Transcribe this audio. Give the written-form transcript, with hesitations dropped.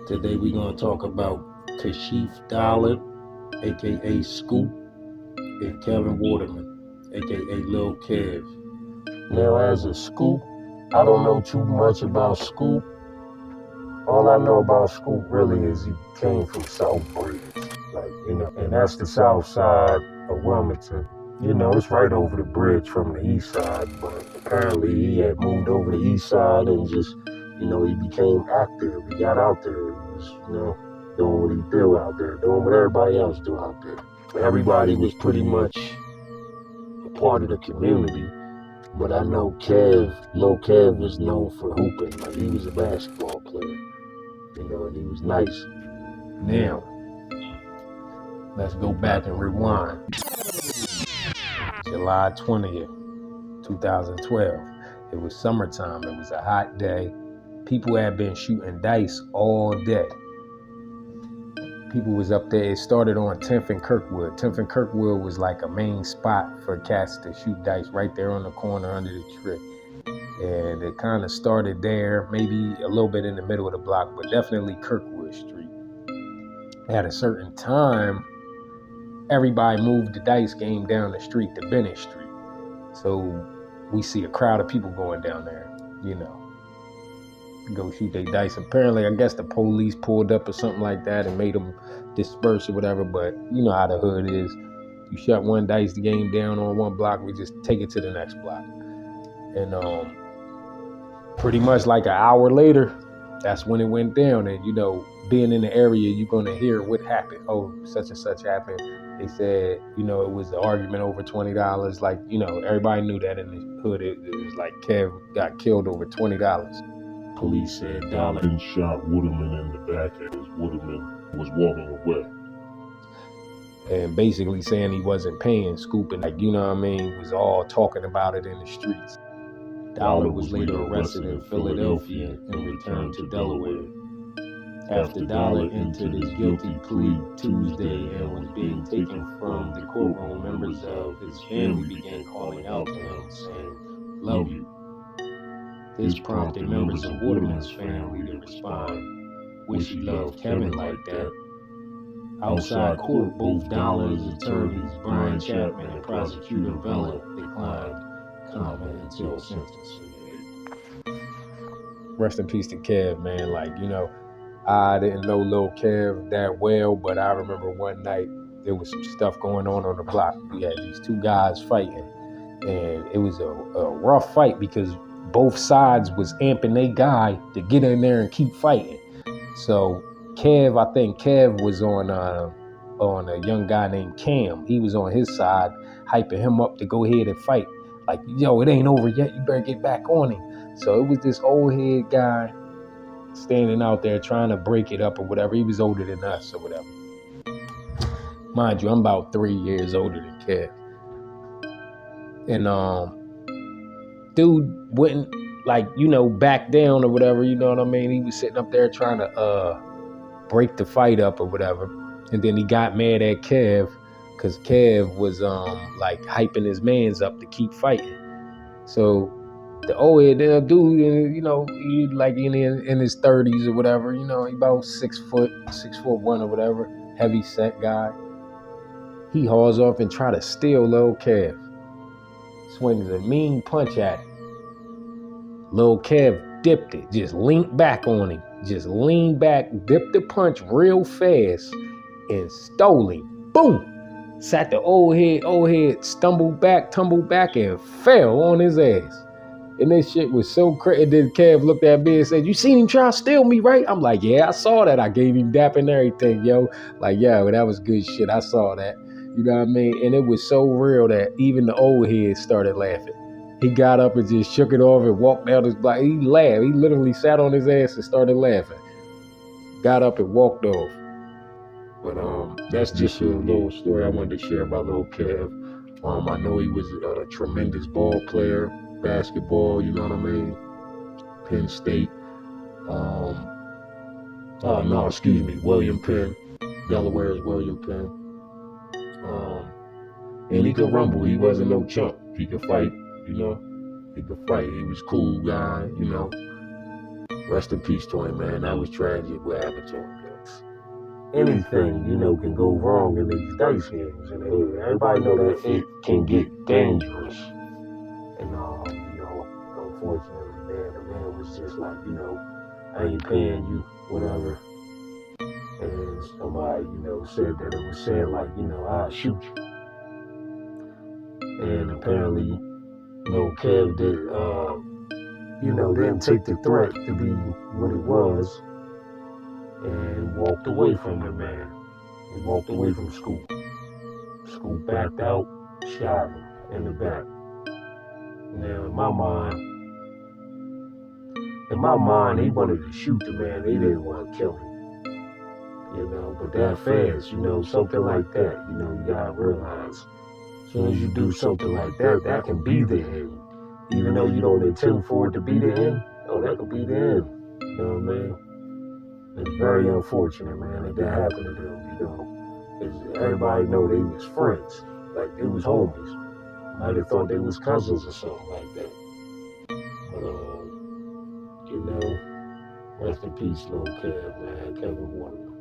Today we're going to talk about Kashif Dollar, aka Scoop, and Kevin Waterman, aka Lil Kev. Now, as a Scoop, I don't know too much about Scoop. All I know about Scoop really is he came from Southbridge, and that's the south side of Wilmington. It's right over the bridge from the east side, but apparently he had moved over the east side and just, he became active. He got out there. He was, doing what he do out there, doing what everybody else do out there. Everybody was pretty much a part of the community, but I know Lil Kev was known for hooping. Like, he was a basketball player, and he was nice. Now, let's go back and rewind. July 20th, 2012. It was summertime. It was a hot day. People had been shooting dice all day. People was up there. It started on 10th and Kirkwood. 10th and Kirkwood was like a main spot for cats to shoot dice right there on the corner under the tree. And it kind of started there, maybe a little bit in the middle of the block, but definitely Kirkwood Street. At a certain time, everybody moved the dice game down the street to Bennett Street. So we see a crowd of people going down there, go shoot their dice. Apparently, I guess the police pulled up or something like that and made them disperse or whatever. But you know how the hood is. You shut one dice game down on one block, we just take it to the next block. And pretty much like an hour later, that's when it went down. And, being in the area, you're going to hear what happened. Oh, such and such happened. They said, it was an argument over $20. Like, everybody knew that in the hood. It was like Kev got killed over $20. Police said Dollar shot Waterman in the back as Waterman was walking away. And basically saying he wasn't paying Scoop, and was all talking about it in the streets. Dollar was later arrested in Philadelphia and returned to Delaware. After Dollar entered his guilty plea Tuesday and was being taken from the courtroom, members of his family began calling out to him, saying, "Love you." This prompted members of Waterman's family to respond, "Wish he loved Kevin like that." Outside court, both Dollar's attorneys, Brian Chapman and prosecutor Vella, declined comment until sentencing. Rest in peace to Kev, man. I didn't know Lil Kev that well, but I remember one night there was some stuff going on the block. We had these two guys fighting, and it was a rough fight because both sides was amping their guy to get in there and keep fighting. So I think Kev was on a young guy named Cam. He was on his side, hyping him up to go ahead and fight. Like, yo, it ain't over yet. You better get back on him. So it was this old head guy standing out there trying to break it up or whatever. He was older than us or whatever. Mind you, I'm about 3 years older than Kev. And dude wouldn't back down or whatever, you know what I mean? He was sitting up there trying to break the fight up or whatever. And then he got mad at Kev because Kev was hyping his mans up to keep fighting. So the old head dude, he like in his 30s or whatever, he about 6 foot 1 or whatever, heavy set guy. He hauls off and try to steal Lil Kev. Swings a mean punch at him. Lil Kev dipped it, just leaned back on him. Just leaned back, dipped the punch real fast, and stole him. Boom! Sat the old head, tumbled back, and fell on his ass. And this shit was so crazy. Then Kev looked at me and said, "You seen him try to steal me, right?" I'm like, "Yeah, I saw that. I gave him dap and everything, yo." Like, yo, that was good shit. I saw that. You know what I mean? And it was so real that even the old head started laughing. He got up and just shook it off and walked out his block. He laughed. He literally sat on his ass and started laughing. Got up and walked off. But that's just a little story I wanted to share about Lil Kev. I know he was a tremendous ball player, basketball, you know what I mean? Penn State. William Penn. Delaware's William Penn. And he could rumble. He wasn't no chump. He could fight, He could fight. He was a cool guy, Rest in peace to him, man. That was tragic what happened to him. Anything, can go wrong in these dice games. And everybody know that it can get dangerous. And, unfortunately, man, the man was just like, I ain't paying you, whatever. And somebody, said that it was said like, I'll shoot you. And apparently, Kev didn't take the threat to be what it was and walked away from the man. He walked away from school. School backed out, shot him in the back. Now, in my mind, he wanted to shoot the man. He didn't want to kill him. But that fast, something like that, you gotta realize. As soon as you do something like that, that can be the end. Even though you don't intend for it to be the end, that could be the end. You know what I mean? It's very unfortunate, man, that happened to them, because everybody know they was friends. Like, they was homies. Might have thought they was cousins or something like that. But, rest in peace, little Kev, man. Kevin Waterman.